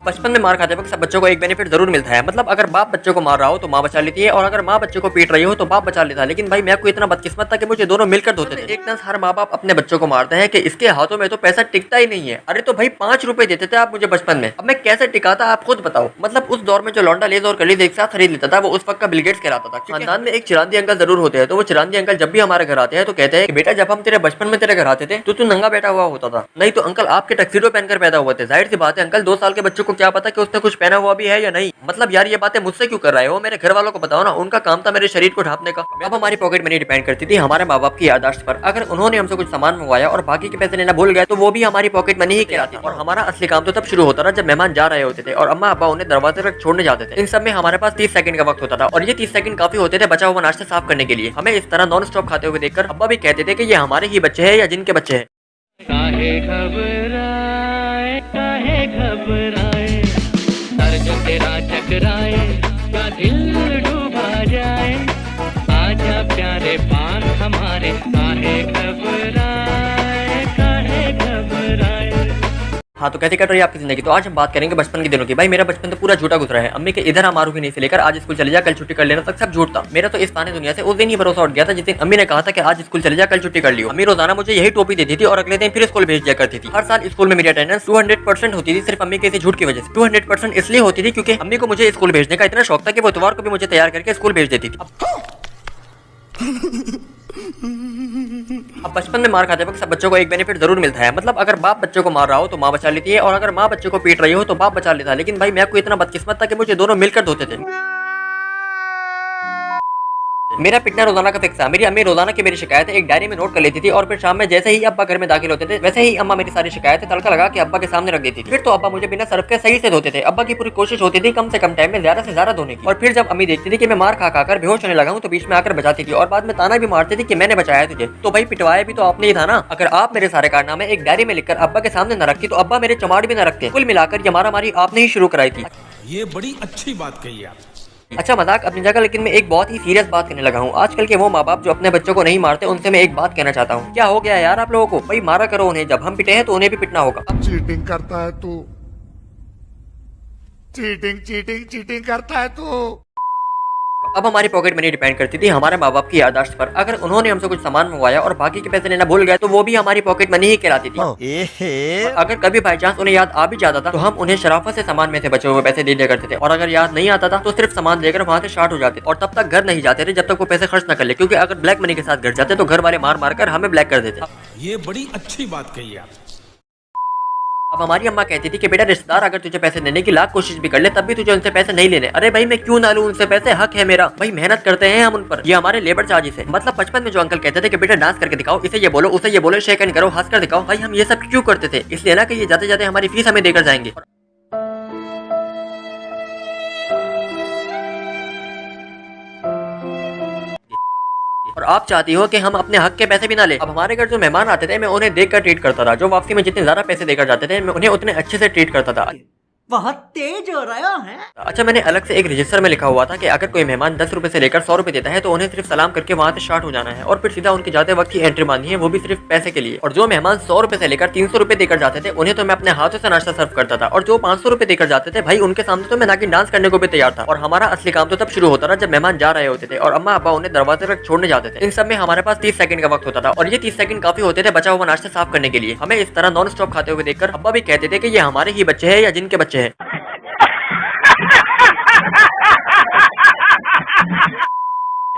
बचपन में मार खाते वक्त सब बच्चों को एक बेनिफिट जरूर मिलता है। मतलब अगर बाप बच्चों को मार रहा हो तो माँ बचा लेती है, और अगर माँ बच्चों को पीट रही हो तो बाप बचा लेता है। लेकिन भाई मैं कोई इतना बदकिस्मत था कि मुझे दोनों मिलकर धोते थे। एक तरह हर माँ बाप अपने बच्चों को मारते हैं कि इसके हाथों में तो पैसा टिकता ही नहीं है। अरे तो भाई 5 रुपए देते थे आप मुझे बचपन में, अब मैं कैसे टिकाता आप खुद बताओ। मतलब उस दौर में जो लौंडा लेज और कलीज एक साथ खरीद लेता था वो उस वक्त का बिल गेट्स कहलाता था। खानदान में एक चिरांदी अंकल जरूर होते हैं, तो वो चिरांदी अंकल जब भी हमारे घर आते हैं तो कहते हैं कि बेटा जब हम तेरे बचपन में तेरे घर आते थे तो तू नंगा बैठा हुआ होता था, नहीं तो अंकल आपके टक्सीडो पहनकर पैदा हुए थे। जाहिर सी बात है अंकल 2 साल के बच्चों को क्या पता कि उसने कुछ पहना हुआ भी है या नहीं। मतलब यार ये बातें मुझसे क्यों कर रहे हो, मेरे घर वालों को बताओ ना, उनका काम था मेरे शरीर को ढांपने का। अब हमारी पॉकेट मनी डिपेंड करती थी हमारे माँ बाप की याददाश्त पर। अगर उन्होंने हमसे कुछ सामान मंगवाया और बाकी के पैसे लेना भूल गए तो वो भी हमारी पॉकेट मनी ही कहलाती। और हमारा असली काम तो तब शुरू होता था जब मेहमान जा रहे होते थे और अम्मा अब्बा उन्हें दरवाजे तक छोड़ने जाते थे। इन सब में हमारे पास 30 सेकंड का वक्त होता था, और ये 30 सेकंड काफी होते थे बचा हुआ नाश्ता साफ करने के लिए। हमें इस तरह नॉन स्टॉप खाते हुए देखकर अब्बा भी कहते थे कि ये हमारे ही बच्चे हैं या जिनके बच्चे हैं। काहे घबराए सर जो तेरा टकराए क्या दिल डूबा जाए, आजा प्यारे पास हमारे, काहे घबराए काहे घबराए। हाँ तो कैसे कट रही है आपकी जिंदगी। तो आज हम बात करेंगे बचपन के दिनों की। भाई मेरा बचपन तो पूरा झूठा गुजरा है। अम्मी के इधर हम मारूंगी नहीं से लेकर आज स्कूल चले जा कल छुट्टी कर लेना तक सब झूठ था। मेरा तो इस ताने दुनिया से उस दिन ही भरोसा उठ गया था जिस दिन अम्मी ने कहा था कि आज स्कूल चले जा कल छुट्टी कर लियो। अम्मी रोजाना मुझे यही टोपी देती थी और अगले दिन फिर स्कूल भेज दिया करती थी। हर साल स्कूल में मेरी अटेंडेंस 200% होती थी, सिर्फ अम्मी के इसी झूठ की वजह से। 200% इसलिए होती थी क्योंकि अम्मी को मुझे स्कूल भेजने का इतना शौक था कि वो इतवार को भी मुझे तैयार करके स्कूल भेज देती थी। अब बचपन में मार खाते वक्त सब बच्चों को एक बेनिफिट जरूर मिलता है। मतलब अगर बाप बच्चों को मार रहा हो तो माँ बचा लेती है, और अगर माँ बच्चों को पीट रही हो तो बाप बचा लेता है। लेकिन भाई मैं कोई इतना बदकिस्मत था कि मुझे दोनों मिलकर धोते थे। मेरा पिटना रोजाना का फिक्स था। मेरी अम्मी रोजाना की मेरी शिकायत एक डायरी में नोट कर लेती थी, और फिर शाम में जैसे ही अब्बा घर में दाखिल होते थे वैसे ही अम्मा मेरी सारी शिकायतें तड़का लगा के अब्बा के सामने रख देती थी। फिर तो अब्बा मुझे बिना सर्फ के सही से धोते थे। अब्बा की पूरी कोशिश होती थी कम से कम टाइम में ज्यादा से ज्यादा धोने की। और फिर जब अम्मी देखती थी कि मैं मार खा कर बेहोश होने लगा हूँ तो बीच में आकर बचाती थी, और बाद में ताना भी मारती थी कि मैंने बचाया तुझे। तो भाई पिटवाया भी तो आपने ही था ना। अगर आप मेरे सारे कारनामे एक डायरी में लिखकर अब्बा के सामने न रखती तो अब्बा मेरे चमाड़ भी न रखते। कुल मिलाकर ये मारामारी आपने ही शुरू कराई थी। ये बड़ी अच्छी बात कही आप। अच्छा मजाक अपनी जगह, लेकिन मैं एक बहुत ही सीरियस बात करने लगा हूँ। आजकल के वो माँ बाप जो अपने बच्चों को नहीं मारते उनसे मैं एक बात कहना चाहता हूँ। क्या हो गया यार आप लोगों को, भाई मारा करो उन्हें। जब हम पिटे हैं तो उन्हें भी पिटना होगा। चीटिंग करता है तू, चीटिंग चीटिंग चीटिंग करता है तू। अब हमारी पॉकेट मनी डिपेंड करती थी हमारे माँ बाप की याददाश्त पर। अगर उन्होंने हमसे कुछ सामान मंगवाया और बाकी के पैसे लेना भूल गए तो वो भी हमारी पॉकेट मनी ही कहलाती थी। और अगर कभी बाई चांस उन्हें याद आ भी जाता था तो हम उन्हें शराफत से सामान में से बचे हुए पैसे दे दिया करते थे, और अगर याद नहीं आता था तो सिर्फ सामान देकर वहाँ से स्टार्ट हो जाते और तब तक घर नहीं जाते थे जब तक वो पैसे खर्च न कर ले, क्योंकि अगर ब्लैक मनी के साथ घर जाते तो घर वाले मार मार कर हमें ब्लैक कर देते। ये बड़ी अच्छी बात कही आप। अब हमारी अम्मा कहती थी कि बेटा रिश्तेदार अगर तुझे पैसे देने की लाख कोशिश भी कर ले तब भी तुझे उनसे पैसे नहीं लेने। अरे भाई मैं क्यों ना लूं उनसे पैसे, हक है मेरा। भाई मेहनत करते हैं हम उन पर, ये हमारे लेबर चार्जेस है। मतलब बचपन में जो अंकल कहते थे कि बेटा डांस करके दिखाओ, इसे ये बोलो उसे ये बोलो, शेक हैंड करो, हंस कर दिखाओ। भाई हम ये सब क्यों करते थे, इसलिए ना कि ये जाते जाते हमारी फीस हमें देकर जाएंगे। और आप चाहती हो कि हम अपने हक के पैसे भी ना ले। अब हमारे घर जो मेहमान आते थे मैं उन्हें देखकर ट्रीट करता था। जो वापसी में जितने ज्यादा पैसे देकर जाते थे मैं उन्हें उतने अच्छे से ट्रीट करता था। बहुत तेज हो रहा है। अच्छा मैंने अलग से एक रजिस्टर में लिखा हुआ था कि अगर कोई मेहमान 10 रुपए से लेकर 100 रुपए देता है तो उन्हें सिर्फ सलाम करके वहाँ से स्टार्ट हो जाना है, और फिर सीधा उनके जाते वक्त की एंट्री मारनी है, वो भी सिर्फ पैसे के लिए। और जो मेहमान 100 रुपए से लेकर 300 रुपए देकर जाते थे उन्हें तो मैं अपने हाथों से नाश्ता सर्व करता था, और जो 500 रुपए देकर जाते थे भाई उनके सामने तो मैं नागिन डांस करने को भी तैयार था। और हमारा असली काम तो तब शुरू होता था जब मेहमान जा रहे होते थे और अम्मा अब्बा उन्हें दरवाजे तक छोड़ने जाते थे। इन सब में हमारे पास 30 सेकंड का वक्त होता था, और ये 30 सेकंड काफी होते थे बचा हुआ नाश्ता साफ करने के लिए। हमें इस तरह नॉन स्टॉप खाते हुए देखकर अब्बा भी कहते थे कि ये हमारे ही बच्चे हैं या जिनके बच्चे हैं।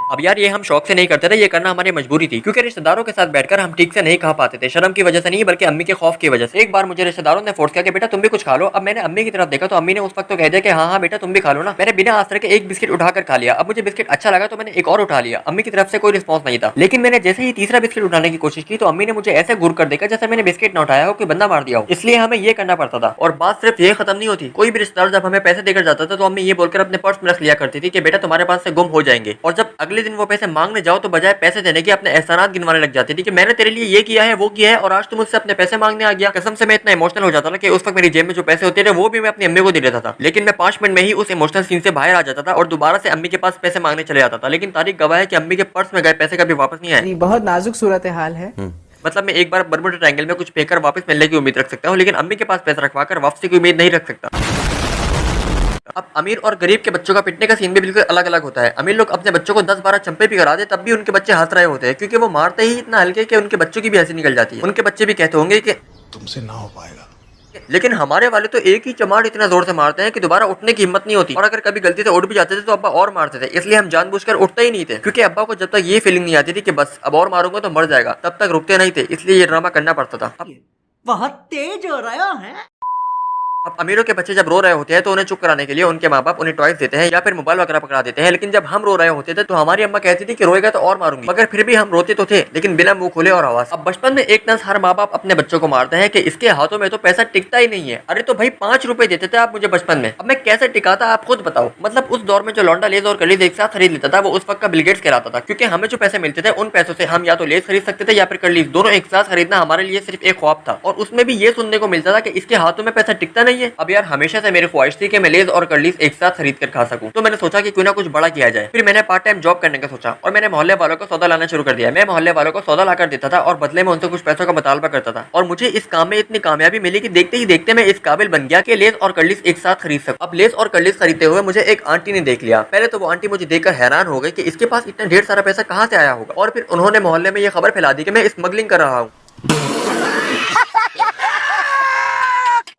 अब यार ये हम शौक से नहीं करते थे, ये करना हमारी मजबूरी थी, क्योंकि रिश्तेदारों के साथ बैठकर हम ठीक से नहीं खा पाते थे। शर्म की वजह से नहीं बल्कि अम्मी के खौफ की वजह से। एक बार मुझे रिश्तेदारों ने फोर्स किया कि बेटा तुम भी कुछ खा लो। अब मैंने अम्मी की तरफ देखा तो अम्मी ने उस वक्त तो कह दिया कि हाँ हाँ बेटा तुम भी खा लो ना। मैंने बिना आश्रय के एक बिस्किट उठाकर खा लिया। अब मुझे बिस्किट अच्छा लगा तो मैंने एक और उठा लिया। अम्मी की तरफ से कोई रिस्पॉन्स नहीं था, लेकिन मैंने जैसे ही तीसरा बिस्किट उठाने की कोशिश की तो अम्मी ने मुझे ऐसे घूर कर देखा जैसे मैंने बिस्किट न उठाया हो, कोई बंदा मार दिया हो। इसलिए हमें ये करना पड़ता था। और बात सिर्फ ये खत्म नहीं होती, कोई भी रिश्तेदार जब हमें पैसे देकर जाता था तो अम्मी ये बोलकर अपने पर्स में रख लिया करती थी कि बेटा तुम्हारे पास से गुम हो जाएंगे। और जब अगले दिन वो पैसे मांगने जाओ तो बजाय पैसे देने के अपने एहसानात गिनवाने लग जाती थी कि मैंने तेरे लिए ये किया है वो किया है और आज तुम मुझसे अपने पैसे मांगने आ गया। कसम से मैं इतना इमोशनल हो जाता था कि उस वक्त मेरी जेब में जो पैसे होते थे वो भी मैं अपनी अम्मी को दे देता था। लेकिन मैं 5 मिनट में ही उस इमोशनल सीन से बाहर आ जाता था और दोबारा से अम्मी के पास पैसे मांगने चले जाता था। लेकिन तारीख गवाह है कि अम्मी के पर्स में गए पैसे कभी वापस नहीं आए। बहुत नाजुक सूरत हाल है। मतलब मैं एक बार बर्मुडा ट्रायंगल में कुछ फेंककर वापस मिलने की उम्मीद रख सकता हूँ, लेकिन अम्मी के पास पैसा रखवा कर वापसी की उम्मीद नहीं रख सकता। अब अमीर और गरीब के बच्चों का पिटने का सीन भी बिल्कुल अलग अलग होता है। अमीर लोग अपने बच्चों को 10-12 चंपे भी करा दे तब भी उनके बच्चे हंस रहे होते हैं, क्योंकि वो मारते ही इतना हल्के कि उनके बच्चों की भी हंसी निकल जाती है। उनके बच्चे भी कहते होंगे कि तुमसे ना हो पाएगा। लेकिन हमारे वाले तो एक ही चमाट इतना जोर से मारते हैं कि दोबारा उठने की हिम्मत नहीं होती, और अगर कभी गलती से उठ भी जाते थे तो अब्बा और मारते थे। इसलिए हम जानबूझकर उठते ही नहीं थे, क्योंकि अब्बा को जब तक ये फीलिंग नहीं आती थी कि बस अब और मारूंगा तो मर जाएगा, तब तक रुकते नहीं थे। इसलिए ये ड्रामा करना पड़ता था। बहुत तेज हो रहा है। अब अमीरों के बच्चे जब रो रहे होते हैं तो उन्हें चुप कराने के लिए उनके माँ बाप उन्हें टॉयज देते हैं या फिर मोबाइल वगैरह पकड़ा देते हैं। लेकिन जब हम रो रहे होते थे तो हमारी अम्मा कहती थी कि रोएगा तो और मारूंगी, मगर फिर भी हम रोते तो थे, लेकिन बिना मुंह खोले और आवाज। अब बचपन में एक नस हर माँ बाप अपने बच्चों को मारते हैं कि इसके हाथों में तो पैसा टिकता ही नहीं है। अरे तो भाई 5 रुपए देते थे आप मुझे बचपन में, अब मैं कैसे टिकाता आप खुद बताओ। मतलब उस दौर में जो लौंडा लेज और कलीज एक साथ खरीद लेता था वो उस वक्त का बिल गेट्स कहलाता था, क्योंकि हमें जो पैसे मिलते थे उन पैसों से हम या तो लेज खरीद सकते थे या फिर कलीज, दोनों एक साथ खरीदना हमारे लिए सिर्फ एक ख्वाब था। और उसमें भी ये सुनने को मिलता था कि इसके हाथों में पैसा टिकता नहीं है। अब यार हमेशा से मेरी ख्वाहिश थी कि मैं लेज और कर्लीज एक साथ खरीद कर खा सकूं, तो मैंने सोचा कि क्यों ना कुछ बड़ा किया जाए। फिर मैंने पार्ट टाइम जॉब करने का सोचा और मैंने मोहल्ले वालों को सौदा लाना शुरू कर दिया। मैं मोहल्ले वालों को सौदा लाकर देता था और बदले में उनसे कुछ पैसों का मुतालबा करता था, और मुझे इस काम में इतनी कामयाबी मिली कि देखते ही देखते मैं इस काबिल बन गया कि लेज और कर्लीज एक साथ खरीद सकूं। अब लेज और कर्लीज खरीदते हुए मुझे एक आंटी ने देख लिया। पहले तो वो आंटी मुझे देखकर हैरान हो गई कि इसके पास इतना ढेर सारा पैसा कहाँ से आया होगा, और फिर उन्होंने मोहल्ले में ये खबर फैला दी कि मैं स्मगलिंग कर रहा हूँ।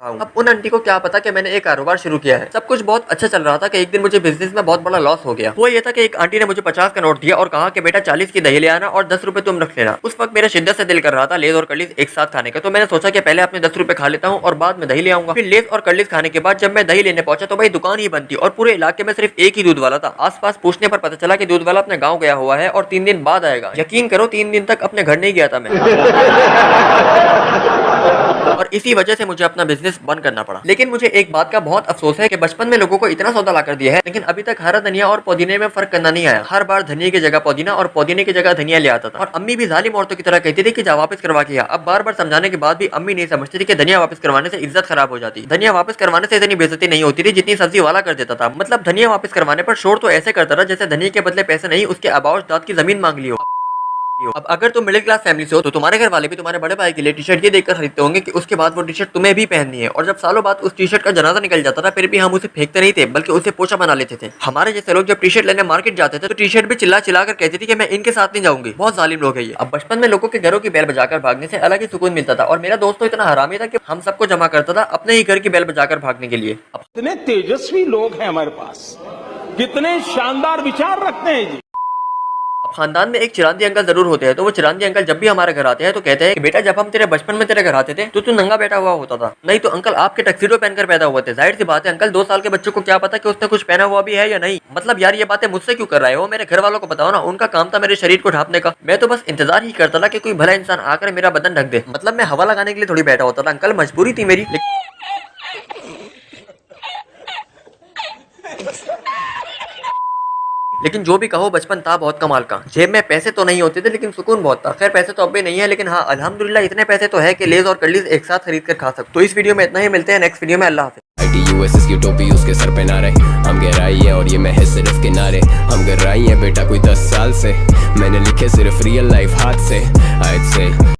अब उन आंटी को क्या पता कि मैंने एक कारोबार शुरू किया है। सब कुछ बहुत अच्छा चल रहा था कि एक दिन मुझे बिजनेस में बहुत बड़ा लॉस हो गया। वो ये था कि एक आंटी ने मुझे 50 का नोट दिया और कहा कि बेटा 40 की दही ले आना और 10 रुपए तुम रख लेना। उस वक्त मेरा शिद्दत से दिल कर रहा था लेज और कर्लीज एक साथ खाने का, तो मैंने सोचा कि पहले अपने 10 रुपए खा लेता हूँ और बाद में दही ले आऊंगा। फिर लेज और कर्लीज खाने के बाद जब मैं दही लेने पहुंचा तो भाई दुकान ही बंद थी और पूरे इलाके में सिर्फ एक ही दूध वाला था। आसपास पूछने पर पता चला कि दूध वाला अपने गाँव गया हुआ है और 3 दिन बाद आएगा। यकीन करो 3 दिन तक अपने घर नहीं गया था मैं। और इसी वजह से मुझे अपना बिजनेस बंद करना पड़ा। लेकिन मुझे एक बात का बहुत अफसोस है कि बचपन में लोगों को इतना सौदा ला कर दिया है, लेकिन अभी तक हरा धनिया और पुदीने में फर्क करना नहीं आया। हर बार धनिया की जगह पुदीना और पुदीने की जगह धनिया ले आता था। और अम्मी भी जालिम औरतों की तरह कहती थी कि जा वापस करवा के आ। अब बार बार समझाने के बाद भी अम्मी नहीं समझती थी कि धनिया वापस करवाने से इज्जत खराब हो जाती। धनिया वापस करवाने से इतनी बेइज्जती नहीं होती थी जितनी सब्जी वाला कर देता था। मतलब धनिया वापस करवाने पर शोर तो ऐसे करता था जैसे धनिया के बदले पैसे नहीं उसके अबाउश दाद की जमीन मांग ली हो। अब अगर तुम मिडिल क्लास फैमिली से हो तो तुम्हारे घर वाले भी तुम्हारे बड़े भाई के लिए टी शर्ट ये देखकर खरीदते होंगे कि उसके बाद वो टी शर्ट तुम्हें भी पहननी है। और जब सालों बाद उस टी शर्ट का जनाजा निकल जाता था फिर भी हम उसे फेंकते नहीं थे बल्कि उसे पोछा बना लेते थे। हमारे जैसे लोग जब टी शर्ट लेने मार्केट जाते थे तो टी शर्ट भी चिल्ला चिल्ला कर कहती थी कि मैं इनके साथ नहीं जाऊंगी। बहुत जालिम लोग है ये। अब बचपन में लोगों के घरों की बेल बजाकर भागने से अलग ही सुकून मिलता था, और मेरा दोस्त तो इतना हरामी था कि हम सबको जमा करता था अपने ही घर की बेल बजाकर भागने के लिए। कितने तेजस्वी लोग हैं हमारे पास, कितने शानदार विचार रखते हैं जी। अब खानदान में एक चिरांदी अंकल जरूर होते हैं, तो वो चिरांदी अंकल जब भी हमारे घर आते हैं तो कहते हैं कि बेटा जब हम तेरे बचपन में तेरे घर आते थे तो तू नंगा बैठा हुआ होता था, नहीं तो अंकल आपके टक्सीडो पहनकर पैदा हुए थे। जाहिर सी बात है अंकल 2 साल के बच्चों को क्या पता कि उसने कुछ पहना हुआ भी है या नहीं। मतलब यार ये बातें मुझसे क्यों कर रहे हो, मेरे घर वालों को बताओ ना। उनका काम था मेरे शरीर को ढांपने का, मैं तो बस इंतजार ही करता था कि कोई भला इंसान आकर मेरा बदन ढक दे। मतलब मैं हवा लगाने के लिए थोड़ी बैठा होता था अंकल, मजबूरी थी मेरी। लेकिन जो भी कहो बचपन था बहुत कमाल का। जेब में पैसे तो नहीं होते थे लेकिन सुकून बहुत था। खैर पैसे तो अब भी नहीं है, लेकिन हाँ अल्हम्दुलिल्लाह इतने पैसे तो है कि लेज और कर्लीज एक साथ खरीद कर खा सकते। तो इस वीडियो में इतना ही, मिलते हैं नेक्स्ट वीडियो में। अल्लाह हाफ़िज़। ITUSS की टोपी उसके सर पे ना रहे, हम गहराई है और ये महज सिर्फ किनारे। हम गहराई है बेटा कोई 10 साल से, मैंने लिखे सिर्फ रियल लाइफ हाथ से। आज से